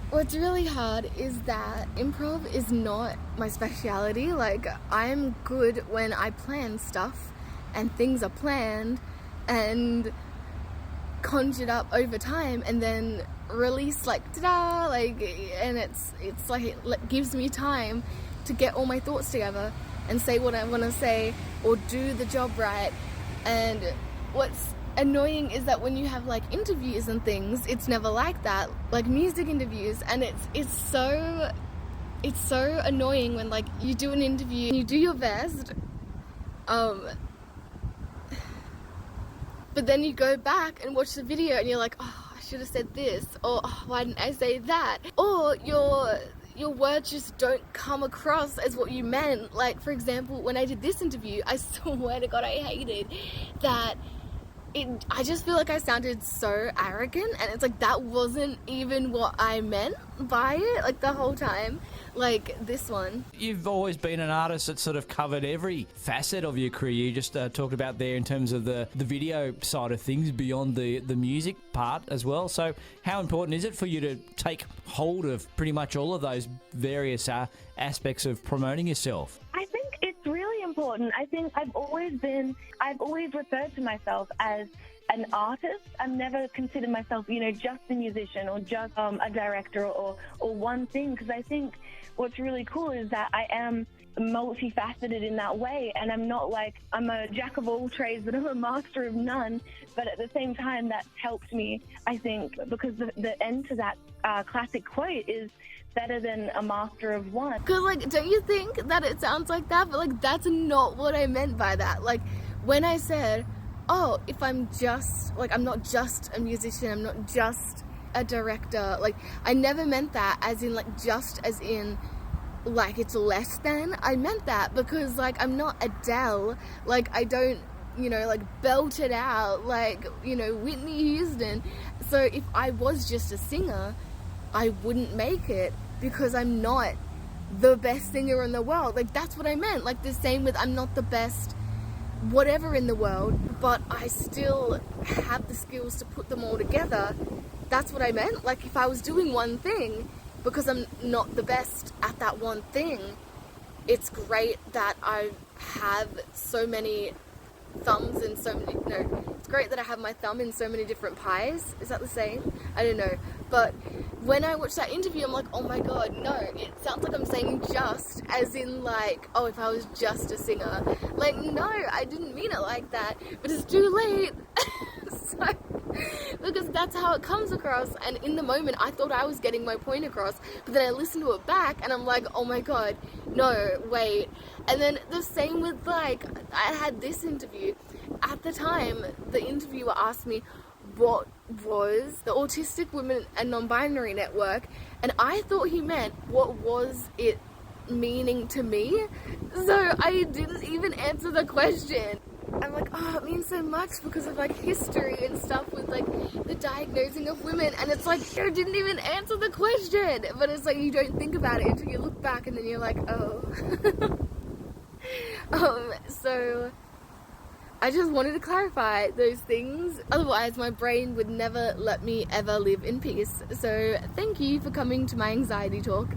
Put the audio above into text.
What's really hard is that improv is not my speciality. Like, I'm good when I plan stuff and things are planned and conjured up over time and then released like ta-da, like, and it's like it gives me time to get all my thoughts together and say what I want to say or do the job right. And what's annoying is that when you have like interviews and things, it's never like that, like music interviews, and it's so annoying when like you do an interview and you do your best, but then you go back and watch the video and you're like, oh, I should have said this, or oh, why didn't I say that, or your words just don't come across as what you meant. Like, for example, when I did this interview, I swear to God I hated that I just feel like I sounded so arrogant, and it's like that wasn't even what I meant by it, like the whole time, like this one. You've always been an artist that sort of covered every facet of your career. You just talked about there in terms of the video side of things beyond the music part as well. So how important is it for you to take hold of pretty much all of those various aspects of promoting yourself? I think it's really important. I think I've always referred to myself as an artist. I've never considered myself, just a musician or just a director or one thing, because I think what's really cool is that I am multifaceted in that way, and I'm not like I'm a jack of all trades but I'm a master of none. But at the same time, that's helped me, I think, because the end to that classic quote is better than a master of one. Because, like, don't you think that it sounds like that? But, like, that's not what I meant by that. Like, when I said, oh, if I'm just, like, I'm not just a musician, I'm not just a director, like, I never meant that as in, like, just as in, like, it's less than. I meant that because, like, I'm not Adele. Like, I don't, like, belt it out like, Whitney Houston. So if I was just a singer, I wouldn't make it, because I'm not the best singer in the world. Like, that's what I meant. Like, the same with I'm not the best whatever in the world, but I still have the skills to put them all together. That's what I meant. Like, if I was doing one thing, because I'm not the best at that one thing, it's great that I have so many thumbs and so many, no, it's great that I have my thumb in so many different pies. Is that the same? I don't know. But when I watched that interview, I'm like, oh my God, no, it sounds like I'm saying just as in like, oh, if I was just a singer. Like, no, I didn't mean it like that, but it's too late. So, because that's how it comes across, and in the moment I thought I was getting my point across, but then I listened to it back and I'm like, oh my God, no, wait. And then the same with, like, I had this interview. At the time, the interviewer asked me what was the Autistic Women and Non-Binary Network, and I thought he meant what was it meaning to me, so I didn't even answer the question. I'm like, oh, it means so much because of, like, history and stuff with, like, the diagnosing of women, and it's like, you didn't even answer the question. But it's like, you don't think about it until you look back and then you're like, oh. So I just wanted to clarify those things, otherwise my brain would never let me ever live in peace. So thank you for coming to my anxiety talk.